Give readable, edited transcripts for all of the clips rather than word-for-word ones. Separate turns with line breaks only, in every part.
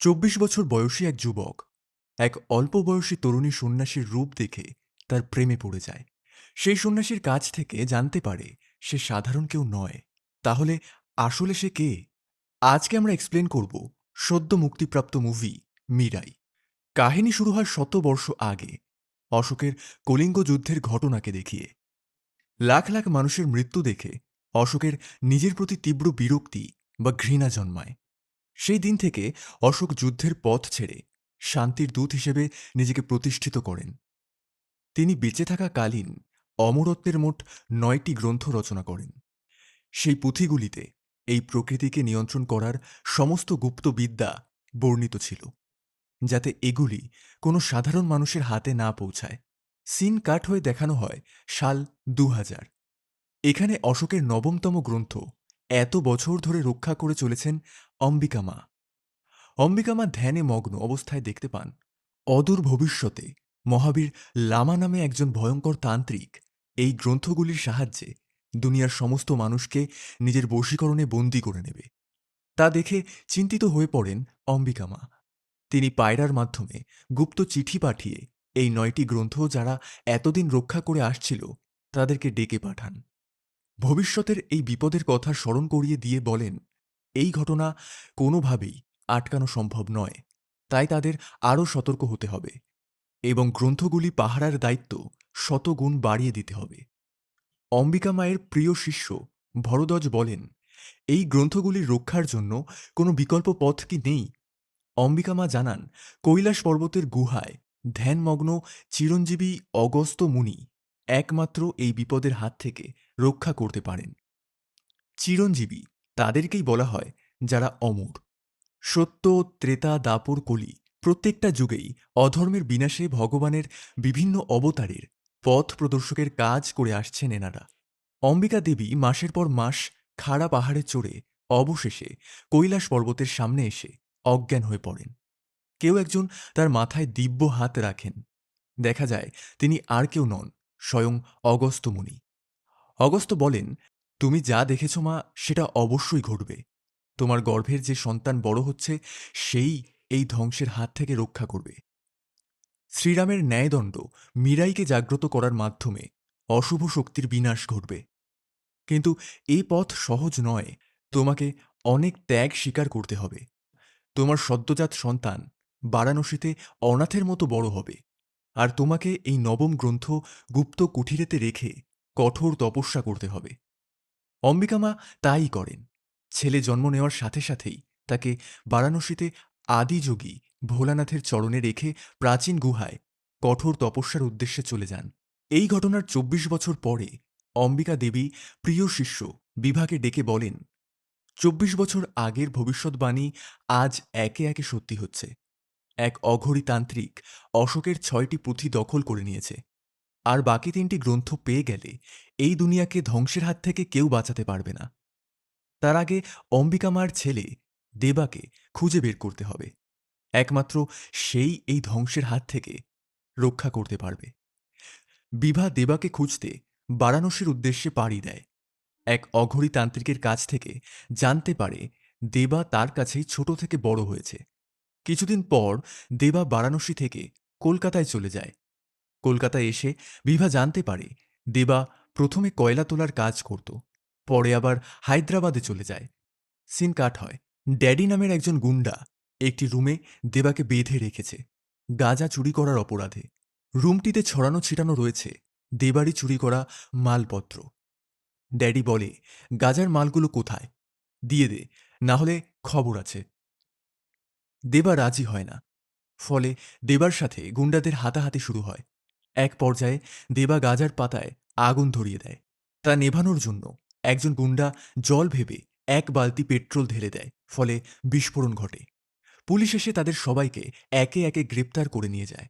২৪ বছর বয়সী এক যুবক এক অল্প বয়সী তরুণী সন্ন্যাসীর রূপ দেখে তার প্রেমে পড়ে যায়। সেই সন্ন্যাসীর কাছ থেকে জানতে পারে সে সাধারণ কেউ নয়। তাহলে আসলে সে কে? আজকে আমরা এক্সপ্লেন করব সদ্য মুক্তিপ্রাপ্ত মুভি মীরাই। কাহিনী শুরু হয় শত বর্ষ আগে, অশোকের কলিঙ্গ যুদ্ধের ঘটনাকে দেখিয়ে। লাখ লাখ মানুষের মৃত্যু দেখে অশোকের নিজের প্রতি তীব্র বিরক্তি বা ঘৃণা জন্মায়। সেই দিন থেকে অশোক যুদ্ধের পথ ছেড়ে শান্তির দূত হিসেবে নিজেকে প্রতিষ্ঠিত করেন। তিনি বেঁচে থাকাকালীন অমরত্বের মোট ৯টি গ্রন্থ রচনা করেন। সেই পুঁথিগুলিতে এই প্রকৃতিকে নিয়ন্ত্রণ করার সমস্ত গুপ্ত বিদ্যা বর্ণিত ছিল, যাতে এগুলি কোনো সাধারণ মানুষের হাতে না পৌঁছায়। সিন কাট হয়ে দেখানো হয় সাল ২০০০। এখানে অশোকের নবমতম গ্রন্থ এত বছর ধরে রক্ষা করে চলেছেন অম্বিকা মা। অম্বিকা মা ধ্যানে মগ্ন অবস্থায় দেখতে পান অদূর ভবিষ্যতে মহাবীর লামা নামে একজন ভয়ঙ্কর তান্ত্রিক এই গ্রন্থগুলির সাহায্যে দুনিয়ার সমস্ত মানুষকে নিজের বশীকরণে বন্দী করে নেবে। তা দেখে চিন্তিত হয়ে পড়েন অম্বিকা মা। তিনি পায়রার মাধ্যমে গুপ্ত চিঠি পাঠিয়ে এই ৯টি গ্রন্থ যারা এতদিন রক্ষা করে আসছিল তাদেরকে ডেকে পাঠান। ভবিষ্যতের এই বিপদের কথা স্মরণ করিয়ে দিয়ে বলেন, এই ঘটনা কোনোভাবেই আটকানো সম্ভব নয়, তাই তাদের আরও সতর্ক হতে হবে এবং গ্রন্থগুলি পাহারার দায়িত্ব শতগুণ বাড়িয়ে দিতে হবে। অম্বিকা মায়ের প্রিয় শিষ্য ভরদ্বাজ বলেন, এই গ্রন্থগুলির রক্ষার জন্য কোনো বিকল্প পথ কি নেই? অম্বিকা মা জানান, কৈলাস পর্বতের গুহায় ধ্যানমগ্ন চিরঞ্জীবী অগস্ত্য মুনি একমাত্র এই বিপদের হাত থেকে রক্ষা করতে পারেন। চিরঞ্জীবী তাদেরকেই বলা হয় যারা অমর। সত্য, ত্রেতা, দাপর, কলি প্রত্যেকটা যুগেই অধর্মের বিনাশে ভগবানের বিভিন্ন অবতারের পথ প্রদর্শকের কাজ করে আসছেন এনারা। অম্বিকা দেবী মাসের পর মাস খাড়া পাহাড়ে চড়ে অবশেষে কৈলাস পর্বতের সামনে এসে অজ্ঞান হয়ে পড়েন। কেউ একজন তার মাথায় দিব্য হাত রাখেন। দেখা যায় তিনি আর কেউ নন, স্বয়ং অগস্ত্য মুনি। অগস্ত্য বলেন, তুমি যা দেখেছ মা, সেটা অবশ্যই ঘটবে। তোমার গর্ভের যে সন্তান বড় হচ্ছে সেই এই ধ্বংসের হাত থেকে রক্ষা করবে। শ্রীরামের ন্যায়দণ্ড মীরাইকে জাগ্রত করার মাধ্যমে অশুভ শক্তির বিনাশ ঘটবে। কিন্তু এই পথ সহজ নয়, তোমাকে অনেক ত্যাগ স্বীকার করতে হবে। তোমার সদ্যজাত সন্তান বারাণসীতে অনাথের মতো বড় হবে, আর তোমাকে এই নবম গ্রন্থ গুপ্ত কুঠিরেতে রেখে কঠোর তপস্যা করতে হবে। অম্বিকা মা তাই করেন। ছেলে জন্ম নেওয়ার সাথে সাথেই তাকে বারাণসীতে আদিযোগী ভোলানাথের চরণে রেখে প্রাচীন গুহায় কঠোর তপস্যার উদ্দেশ্যে চলে যান। এই ঘটনার ২৪ বছর পরে অম্বিকা দেবী প্রিয় শিষ্য বিভাকে ডেকে বলেন, ২৪ বছর আগের ভবিষ্যৎবাণী আজ একে একে সত্যি হচ্ছে। এক অঘরী তান্ত্রিক অশোকের ৬টি পুঁথি দখল করে নিয়েছে, আর বাকি ৩টি গ্রন্থ পেয়ে গেলে এই দুনিয়াকে ধ্বংসের হাত থেকে কেউ বাঁচাতে পারবে না। তার আগে অম্বিকা মার ছেলে দেবাকে খুঁজে বের করতে হবে। একমাত্র সেই এই ধ্বংসের হাত থেকে রক্ষা করতে পারবে। বিভা দেবাকে খুঁজতে বারাণসীর উদ্দেশ্যে পাড়ি দেয়। এক অঘরী তান্ত্রিকের কাছ থেকে জানতে পারে দেবা তার কাছেই ছোট থেকে বড় হয়েছে। কিছুদিন পর দেবা বারাণসী থেকে কলকাতায় চলে যায়। কলকাতায় এসে বিভা জানতে পারে দেবা প্রথমে কয়লা তোলার কাজ করত, পরে আবার হায়দ্রাবাদে চলে যায়। সিন কাট হয়। ড্যাডি নামের একজন গুন্ডা একটি রুমে দেবাকে বেঁধে রেখেছে গাঁজা চুরি করার অপরাধে। রুমটিতে ছড়ানো ছিটানো রয়েছে দেবারই চুরি করা মালপত্র। ড্যাডি বলে, গাজার মালগুলো কোথায়, দিয়ে দে, না হলে খবর আছে। দেবা রাজি হয় না। ফলে দেবার সাথে গুন্ডাদের হাতাহাতি শুরু হয়। এক পর্যায়ে দেবা গাজার পাতায় আগুন ধরিয়ে দেয়। তা নেভানোর জন্য একজন গুন্ডা জল ভেবে এক বালতি পেট্রোল ঢেলে দেয়, ফলে বিস্ফোরণ ঘটে। পুলিশ এসে তাদের সবাইকে একে একে গ্রেপ্তার করে নিয়ে যায়।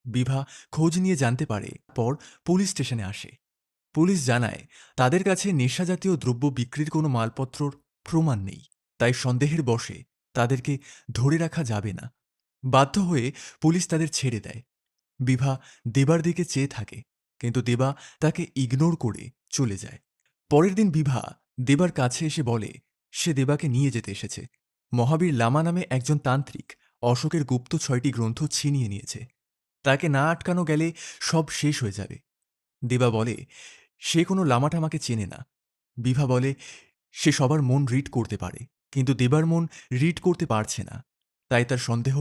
বিভা খোঁজ নিয়ে জানতে পারে, পর পুলিশ স্টেশনে আসে। পুলিশ জানায় তাদের কাছে নেশাজাতীয় দ্রব্য বিক্রির কোনো মালপত্রর প্রমাণ নেই, তাই সন্দেহের বশে তাদেরকে ধরে রাখা যাবে না। বাধ্য হয়ে পুলিশ তাদের ছেড়ে দেয়। বিভা দেবার দিকে চেয়ে থাকে, কিন্তু দেবা তাকে ইগনোর করে চলে যায়। পরের দিন বিভা দেবার কাছে এসে বলে সে দেবাকে নিয়ে যেতে এসেছে। মহাবীর লামা নামে একজন তান্ত্রিক অশোকের গুপ্ত 6টি গ্রন্থ ছিনিয়ে নিয়েছে। তাকে না আটকানো গেলে সব শেষ হয়ে যাবে। দেবা বলে সে কোনো লামাটামাকে চেনে না। বিভা বলে সে সবার মন রিড করতে পারে, কিন্তু দেবার মন রিড করতে পারছে না। তাই তার সন্দেহ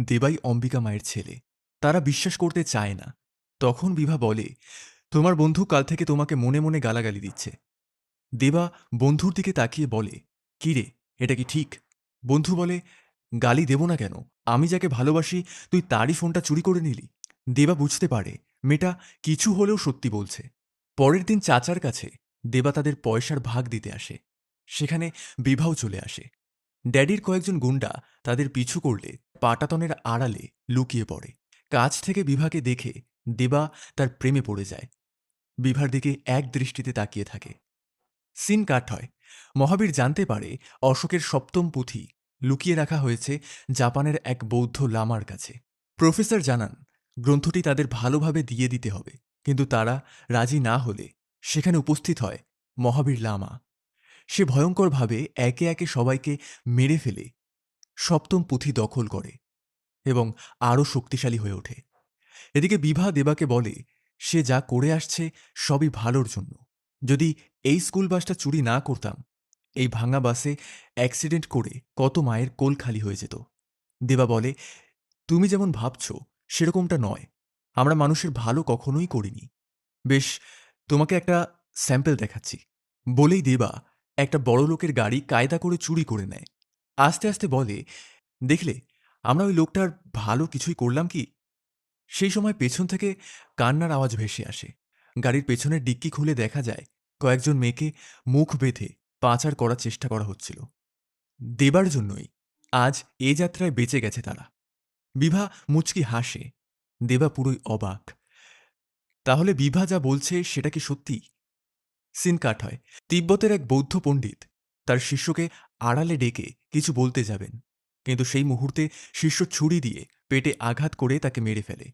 দেবাই অম্বিকা মায়ের ছেলে। তারা বিশ্বাস করতে চায় না। তখন বিভা বলে তোমার বন্ধু কাল থেকে তোমাকে মনে মনে গালাগালি দিচ্ছে। দেবা বন্ধুর দিকে তাকিয়ে বলে কি রে, এটা কি ঠিক? বন্ধু বলে গালি দেব না কেন, আমি যাকে ভালোবাসি তুই তারই ফোনটা চুরি করে নিলি। দেবা বুঝতে পারে মেয়েটা কিছু হলেও সত্যি বলছে। পরের দিন চাচার কাছে দেবা তাদের পয়সার ভাগ দিতে আসে। সেখানে বিভাও চলে আসে। ড্যাডির কয়েকজন গুন্ডা তাদের পিছু করলে পাটাতনের আড়ালে লুকিয়ে পড়ে। কাছ থেকে বিভাকে দেখে দেবা তার প্রেমে পড়ে যায়। বিভার দিকে এক দৃষ্টিতে তাকিয়ে থাকে। সিন কাট হয়। মহাবীর জানতে পারে অশোকের সপ্তম পুঁথি লুকিয়ে রাখা হয়েছে জাপানের এক বৌদ্ধ লামার কাছে। প্রফেসর জানান গ্রন্থটি তাদের ভালোভাবে দিয়ে দিতে হবে, কিন্তু তারা রাজি না হলে সেখানে উপস্থিত হয় মহাবীর লামা। সে ভয়ঙ্করভাবে একে একে সবাইকে মেরে ফেলে সপ্তম পুঁথি দখল করে এবং আরও শক্তিশালী হয়ে ওঠে। এদিকে বিভা দেবাকে বলে সে যা করে আসছে সবই ভালোর জন্য। যদি এই স্কুল বাসটা চুরি না করতাম, এই ভাঙা বাসে অ্যাক্সিডেন্ট করে কত মায়ের কোল খালি হয়ে যেত। দেবা বলে তুমি যেমন ভাবছ সেরকমটা নয়, আমরা মানুষের ভালো কখনোই করিনি। বেশ, তোমাকে একটা স্যাম্পল দেখাচ্ছি। বলেই দেবা একটা বড় লোকের গাড়ি কায়দা করে চুরি করে নেয়। আস্তে আস্তে বলে দেখলে আমরা ওই লোকটার ভালো কিছুই করলাম কি? সেই সময় পেছন থেকে কান্নার আওয়াজ ভেসে আসে। গাড়ির পেছনের ডিক্কি খুলে দেখা যায় কয়েকজন মেয়েকে মুখ বেঁধে পাচার করার চেষ্টা করা হচ্ছিল। দেবার জন্যই আজ এ যাত্রায় বেঁচে গেছে তারা। বিভা মুচকি হাসে। দেবা পুরোই অবাক। তাহলে বিভা যা বলছে সেটা কি সত্যি? সিন কাট হয়। তিব্বতের এক বৌদ্ধ পণ্ডিত তার শিষ্যকে আড়ালে ডেকে কিছু বলতে যাবেন, কিন্তু সেই মুহূর্তে শিষ্য ছুরি দিয়ে পেটে আঘাত করে তাকে মেরে ফেলে।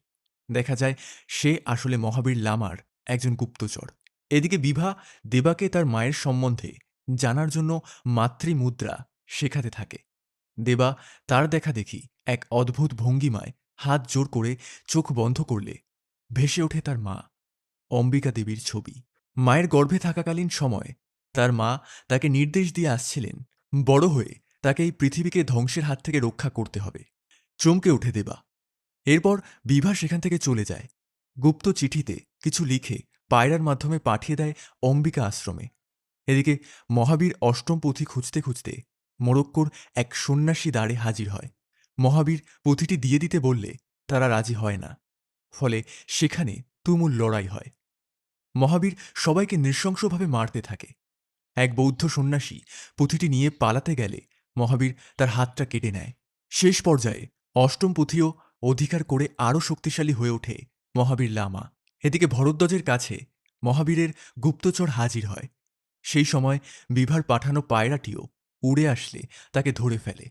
দেখা যায় সে আসলে মহাবীর লামার একজন গুপ্তচর। এদিকে বিভা দেবাকে তার মায়ের সম্বন্ধে জানার জন্য মাতৃমুদ্রা শেখাতে থাকে। দেবা তার দেখা দেখি এক অদ্ভুত ভঙ্গিমায় হাত জোর করে চোখ বন্ধ করলে ভেসে ওঠে তার মা অম্বিকা দেবীর ছবি। মায়ের গর্ভে থাকাকালীন সময় তার মা তাকে নির্দেশ দিয়ে আসছিলেন বড় হয়ে তাকে এই পৃথিবীকে ধ্বংসের হাত থেকে রক্ষা করতে হবে। চমকে উঠে দেবা। এরপর বিভা সেখান থেকে চলে যায়। গুপ্ত চিঠিতে কিছু লিখে পায়রার মাধ্যমে পাঠিয়ে দেয় অম্বিকা আশ্রমে। এদিকে মহাবীর অষ্টম পুঁথি খুঁজতে খুঁজতে মোরক্কোর এক সন্ন্যাসী দ্বারে হাজির হয়। মহাবীর পুঁথিটি দিয়ে দিতে বললে তারা রাজি হয় না। ফলে সেখানে তুমুল লড়াই হয়। মহাবীর সবাইকে নৃশংসভাবে মারতে থাকে। এক বৌদ্ধ সন্ন্যাসী পুঁথিটি নিয়ে পালাতে গেলে মহাবীর তার হাতটা কেটে নেয়। শেষ পর্যায়ে অষ্টম পুঁথিও অধিকার করে আরও শক্তিশালী হয়ে ওঠে মহাবীর লামা। এদিকে ভরদ্বাজের কাছে মহাবীরের গুপ্তচর হাজির হয়। সেই সময় বিভার পাঠানো পায়রাটিও উড়ে আসলে তাকে ধরে ফেলে।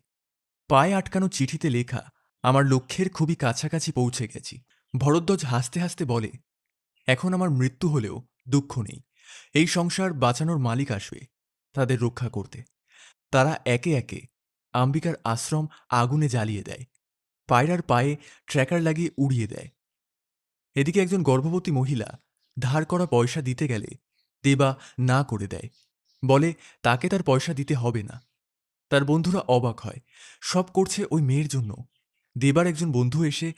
পায়ে আটকানো চিঠিতে লেখা আমার লক্ষ্যের খুবই কাছাকাছি পৌঁছে গেছি। ভরদ্বাজ হাসতে হাসতে বলে এখন আমার মৃত্যু হলেও দুঃখ নেই। এই সংসার বাঁচানোর মালিক আসবে তাদের রক্ষা করতে। তারা একে একে আম্বিকার আশ্রম আগুনে জ্বালিয়ে দেয়, পায়রার পায়ে ট্র্যাকার লাগিয়ে উড়িয়ে দেয়। এদিকে একজন গর্ভবতী মহিলা ধার করা পয়সা দিতে গেলে দেবা না করে দেয়, বলে তাকে তার পয়সা দিতে হবে না। তার বন্ধুরা অবাক হয়, সব করছে ওই মেয়ের জন্য। দেবার একজন বন্ধু এসে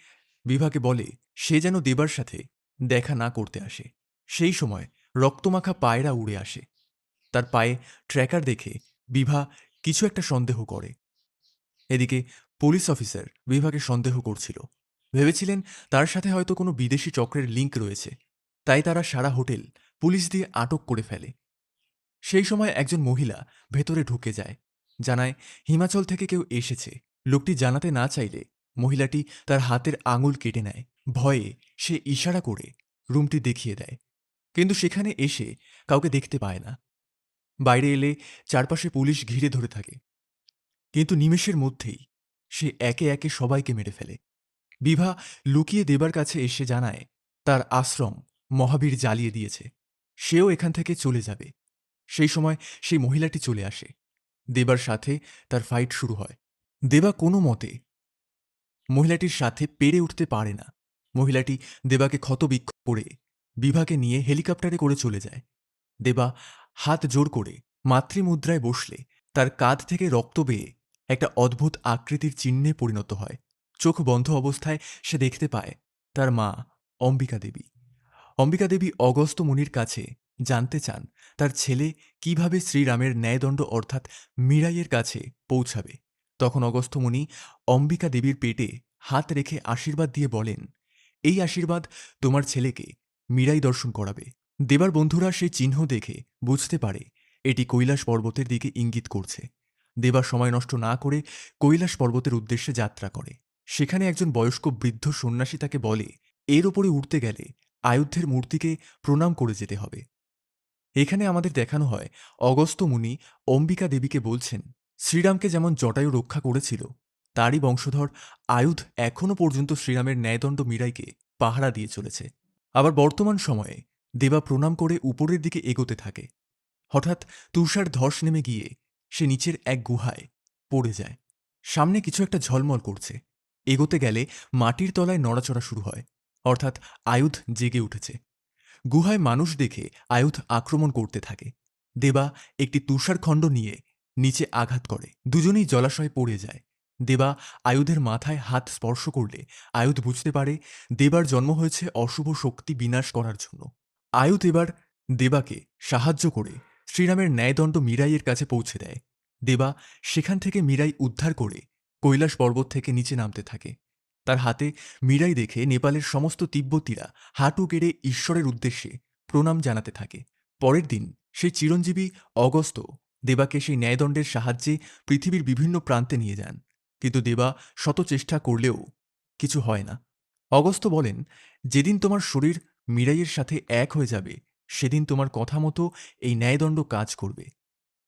বিভাকে বলে সে যেন দেবার সাথে দেখা না করতে আসে। সেই সময় রক্তমাখা পায়রা উড়ে আসে। তার পায়ে ট্র্যাকার দেখে বিভা কিছু একটা সন্দেহ করে। এদিকে পুলিশ অফিসার বিভাকে সন্দেহ করছিল। ভেবেছিলেন তার সাথে হয়তো কোনো বিদেশি চক্রের লিঙ্ক রয়েছে, তাই তারা সারা হোটেল পুলিশ দিয়ে আটক করে ফেলে। সেই সময় একজন মহিলা ভেতরে ঢুকে যায়, জানায় হিমাচল থেকে কেউ এসেছে। লোকটি জানাতে না চাইলে মহিলাটি তার হাতের আঙুল কেটে নেয়। ভয়ে সে ইশারা করে রুমটি দেখিয়ে দেয়, কিন্তু সেখানে এসে কাউকে দেখতে পায় না। বাইরে এলে চারপাশে পুলিশ ঘিরে ধরে থাকে, কিন্তু নিমেষের মধ্যেই সে একে একে সবাইকে মেরে ফেলে। বিভা লুকিয়ে দেবার কাছে এসে জানায় তার আশ্রম মহাবীর জ্বালিয়ে দিয়েছে, সেও এখান থেকে চলে যাবে। সেই সময় সেই মহিলাটি চলে আসে। দেবার সাথে তার ফাইট শুরু হয়। দেবা কোনো মতে মহিলাটির সাথে পেরে উঠতে পারে না। মহিলাটি দেবাকে ক্ষতবিক্ষত করে বিভাকে নিয়ে হেলিকপ্টারে করে চলে যায়। দেবা হাত জোর করে মাতৃমুদ্রায় বসলে তার কাঁধ থেকে রক্ত বেয়ে একটা অদ্ভুত আকৃতির চিহ্নে পরিণত হয়। চোখ বন্ধ অবস্থায় সে দেখতে পায় তার মা অম্বিকা দেবী। অম্বিকা দেবী অগস্ত্য মুনির কাছে জানতে চান তার ছেলে কিভাবে শ্রীরামের ন্যায়দণ্ড অর্থাৎ মীরাইয়ের কাছে পৌঁছাবে। তখন অগস্ত্য মুনি অম্বিকা দেবীর পেটে হাত রেখে আশীর্বাদ দিয়ে বলেন, এই আশীর্বাদ তোমার ছেলেকে মীরাই দর্শন করাবে। দেবার বন্ধুরা সেই চিহ্ন দেখে বুঝতে পারে এটি কৈলাস পর্বতের দিকে ইঙ্গিত করছে। দেবা সময় নষ্ট না করে কৈলাস পর্বতের উদ্দেশ্যে যাত্রা করে। সেখানে একজন বয়স্ক বৃদ্ধ সন্ন্যাসী তাকে বলে, এর ওপরে উঠতে গেলে আয়ুধের মূর্তিকে প্রণাম করে যেতে হবে। এখানে আমাদের দেখানো হয় অগস্ত্য মুনি অম্বিকা দেবীকে বলছেন, শ্রীরামকে যেমন জটায়ু রক্ষা করেছিল, তারই বংশধর আয়ুধ এখনও পর্যন্ত শ্রীরামের ন্যায়দণ্ড মীরাইকে পাহারা দিয়ে চলেছে। আবার বর্তমান সময়ে দেবা প্রণাম করে উপরের দিকে এগোতে থাকে। হঠাৎ তুষার ধস নেমে গিয়ে সে নিচের এক গুহায় পড়ে যায়। সামনে কিছু একটা ঝলমল করছে। এগোতে গেলে মাটির তলায় নড়াচড়া শুরু হয়, অর্থাৎ আয়ুধ জেগে উঠেছে। গুহায় মানুষ দেখে আয়ুধ আক্রমণ করতে থাকে। দেবা একটি তুষারখণ্ড নিয়ে নিচে আঘাত করে, দুজনেই জলাশয়ে পড়ে যায়। দেবা আয়ুধের মাথায় হাত স্পর্শ করলে আয়ুধ বুঝতে পারে দেবার জন্ম হয়েছে অশুভ শক্তি বিনাশ করার জন্য। আয়ুধ এবার দেবাকে সাহায্য করে শ্রীরামের ন্যায়দণ্ড মীরাইয়ের কাছে পৌঁছে দেয়। দেবা সেখান থেকে মীরাই উদ্ধার করে কৈলাস পর্বত থেকে নিচে নামতে থাকে। তার হাতে মীরাই দেখে নেপালের সমস্ত তিব্বতীরা হাঁটু গেড়ে ঈশ্বরের উদ্দেশ্যে প্রণাম জানাতে থাকে। পরের দিন সেই চিরঞ্জীবী অগস্ত্য দেবাকে সেই ন্যায়দণ্ডের সাহায্যে পৃথিবীর বিভিন্ন প্রান্তে নিয়ে যান। কিন্তু দেবা শত চেষ্টা করলেও কিছু হয় না। অগস্ত্য বলেন, যেদিন তোমার শরীর মীরাইয়ের সাথে এক হয়ে যাবে সেদিন তোমার কথা মতো এই ন্যায়দণ্ড কাজ করবে,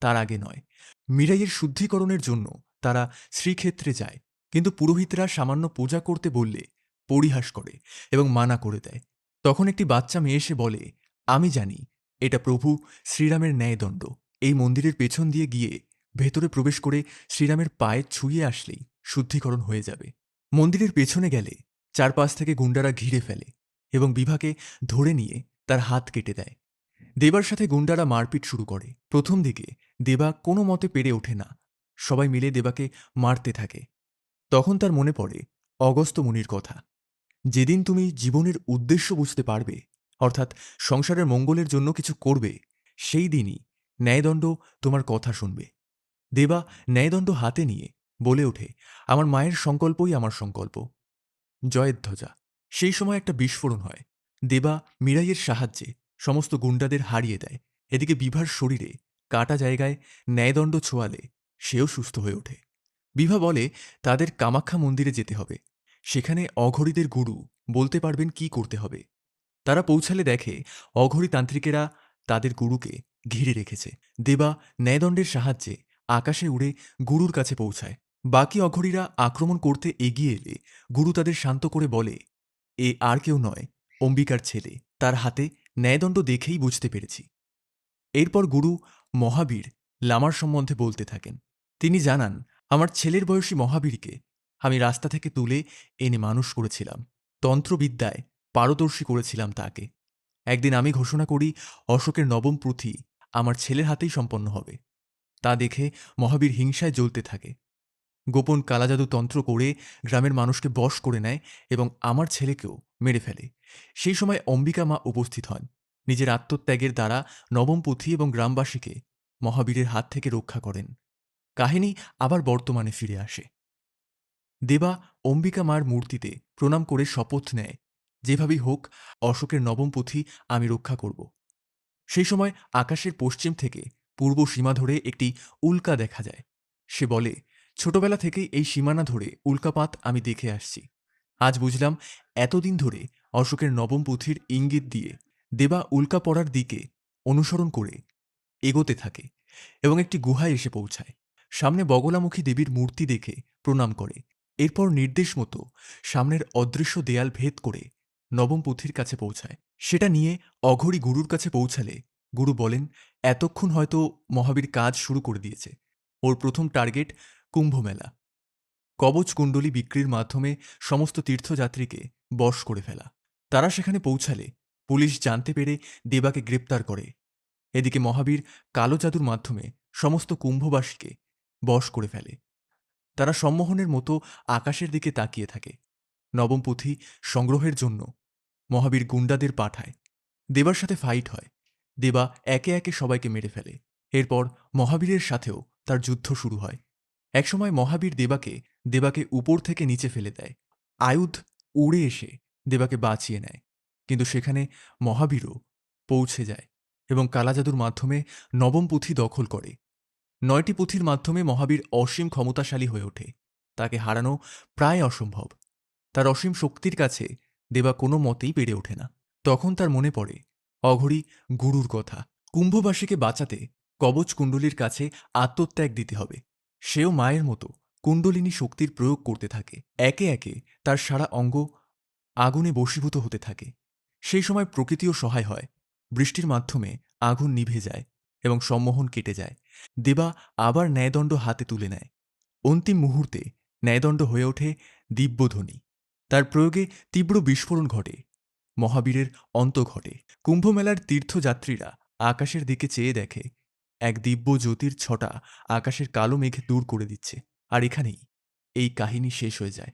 তার আগে নয়। মীরাইয়ের শুদ্ধিকরণের জন্য তারা শ্রীক্ষেত্রে যায়, কিন্তু পুরোহিতরা সামান্য পূজা করতে বললে পরিহাস করে এবং মানা করে দেয়। তখন একটি বাচ্চা মেয়ে এসে বলে, আমি জানি এটা প্রভু শ্রীরামের ন্যায়দণ্ড। এই মন্দিরের পেছন দিয়ে গিয়ে ভেতরে প্রবেশ করে শ্রীরামের পায়ে ছুঁয়ে আসলেই শুদ্ধিকরণ হয়ে যাবে। মন্দিরের পেছনে গেলে চারপাশ থেকে গুন্ডারা ঘিরে ফেলে এবং বিভাকে ধরে নিয়ে তার হাত কেটে দেয়। দেবার সাথে গুন্ডারা মারপিট শুরু করে। প্রথম দিকে দেবা কোনো মতে পেরে ওঠে না। সবাই মিলে দেবাকে মারতে থাকে। তখন তার মনে পড়ে অগস্ত্য মুনির কথা, যেদিন তুমি জীবনের উদ্দেশ্য বুঝতে পারবে, অর্থাৎ সংসারের মঙ্গলের জন্য কিছু করবে, সেই দিনই ন্যায়দণ্ড তোমার কথা শুনবে। দেবা ন্যায়দণ্ড হাতে নিয়ে বলে ওঠে, আমার মায়ের সংকল্পই আমার সংকল্প, জয়ধ্বজা। সেই সময় একটা বিস্ফোরণ হয়। দেবা মীরাইয়ের সাহায্যে সমস্ত গুন্ডাদের হারিয়ে দেয়। এদিকে বিভার শরীরে কাটা জায়গায় ন্যায়দণ্ড ছোঁয়ালে সেও সুস্থ হয়ে ওঠে। বিভা বলে তাদের কামাখ্যা মন্দিরে যেতে হবে। সেখানে অঘরীদের গুরু বলতে পারবেন কি করতে হবে। তারা পৌঁছালে দেখে অঘরী তান্ত্রিকেরা তাদের গুরুকে ঘিরে রেখেছে। দেবা ন্যায়দণ্ডের সাহায্যে আকাশে উড়ে গুরুর কাছে পৌঁছায়। বাকি অঘরীরা আক্রমণ করতে এগিয়ে এলে গুরু তাদের শান্ত করে বলে, এ আর কেউ নয়, অম্বিকার ছেলে। তার হাতে ন্যায়দণ্ড দেখেই বুঝতে পেরেছি। এরপর গুরু মহাবীর লামার সম্বন্ধে বলতে থাকেন। তিনি জানান, আমার ছেলের বয়সী মহাবীরকে আমি রাস্তা থেকে তুলে এনে মানুষ করেছিলাম। তন্ত্রবিদ্যায় পারদর্শী করেছিলাম তাকে। একদিন আমি ঘোষণা করি অশোকের নবম পুঁথি আমার ছেলের হাতেই সম্পন্ন হবে। তা দেখে মহাবীর হিংসায় জ্বলতে থাকে। গোপন কালাজাদু তন্ত্র করে গ্রামের মানুষকে বশ করে নেয় এবং আমার ছেলেকেও মেরে ফেলে। সেই সময় অম্বিকা মা উপস্থিত হন। নিজের আত্মত্যাগের দ্বারা নবম পুঁথি এবং গ্রামবাসীকে মহাবীরের হাত থেকে রক্ষা করেন। কাহিনী আবার বর্তমানে ফিরে আসে। দেবা অম্বিকা মার মূর্তিতে প্রণাম করে শপথ নেয়, যেভাবেই হোক অশোকের নবম পুঁথি আমি রক্ষা করব। সেই সময় আকাশের পশ্চিম থেকে পূর্ব সীমা ধরে একটি উল্কা দেখা যায়। সে বলে, ছোটবেলা থেকেই এই সীমানা ধরে উল্কাপাত আমি দেখে আসছি। আজ বুঝলাম এতদিন ধরে অশোকের নবম পুঁথির ইঙ্গিত দিয়ে দেবা উল্কা পড়ার দিকে অনুসরণ করে এগোতে থাকে এবং একটি গুহায় এসে পৌঁছায়। সামনে বগলামুখী দেবীর মূর্তি দেখে প্রণাম করে। এরপর নির্দেশ মতো সামনের অদৃশ্য দেয়াল ভেদ করে নবম পুঁথির কাছে পৌঁছায়। সেটা নিয়ে অঘরী গুরুর কাছে পৌঁছালে গুরু বলেন, এতক্ষণ হয়তো মহাবীর কাজ শুরু করে দিয়েছে। ওর প্রথম টার্গেট কুম্ভমেলা। কবচ কুণ্ডলী বিক্রির মাধ্যমে সমস্ত তীর্থযাত্রীকে বশ করে ফেলা। তারা সেখানে পৌঁছালে পুলিশ জানতে পেরে দেবাকে গ্রেপ্তার করে। এদিকে মহাবীর কালো জাদুর মাধ্যমে সমস্ত কুম্ভবাসীকে বশ করে ফেলে। তারা সম্মোহনের মতো আকাশের দিকে তাকিয়ে থাকে। নবম পুঁথি সংগ্রহের জন্য মহাবীর গুন্ডাদের পাঠায়। দেবার সাথে ফাইট হয়। দেবা একে একে সবাইকে মেরে ফেলে। এরপর মহাবীরের সাথেও তার যুদ্ধ শুরু হয়। একসময় মহাবীর দেবাকে উপর থেকে নিচে ফেলে দেয়। আয়ুধ উড়ে এসে দেবাকে বাঁচিয়ে নেয়, কিন্তু সেখানে মহাবীরও পৌঁছে যায় এবং কালাজাদুর মাধ্যমে নবম পুঁথি দখল করে। ৯টি পুঁথির মাধ্যমে মহাবীর অসীম ক্ষমতাশালী হয়ে ওঠে। তাকে হারানো প্রায় অসম্ভব। তার অসীম শক্তির কাছে দেবা কোনো মতেই পেরে ওঠে না। তখন তার মনে পড়ে অঘরী গুরুর কথা। কুম্ভবাসীকে বাঁচাতে কবচ কুণ্ডলীর কাছে আত্মত্যাগ দিতে হবে। সেও মায়ের মতো কুণ্ডলিনী শক্তির প্রয়োগ করতে থাকে। একে একে তার সারা অঙ্গ আগুনে বশীভূত হতে থাকে। সেই সময় প্রকৃতিও সহায় হয়। বৃষ্টির মাধ্যমে আগুন নিভে যায় এবং সম্মোহন কেটে যায়। দেবা আবার ন্যায়দণ্ড হাতে তুলে নেয়। অন্তিম মুহূর্তে ন্যায়দণ্ড হয়ে ওঠে দিব্যধ্বনি। তার প্রয়োগে তীব্র বিস্ফোরণ ঘটে। মহাবীরের অন্ত ঘটে। কুম্ভমেলার তীর্থযাত্রীরা আকাশের দিকে চেয়ে দেখে এক দিব্য জ্যোতির ছটা আকাশের কালো মেঘ দূর করে দিচ্ছে। আর এখানেই এই কাহিনী শেষ হয়ে যায়।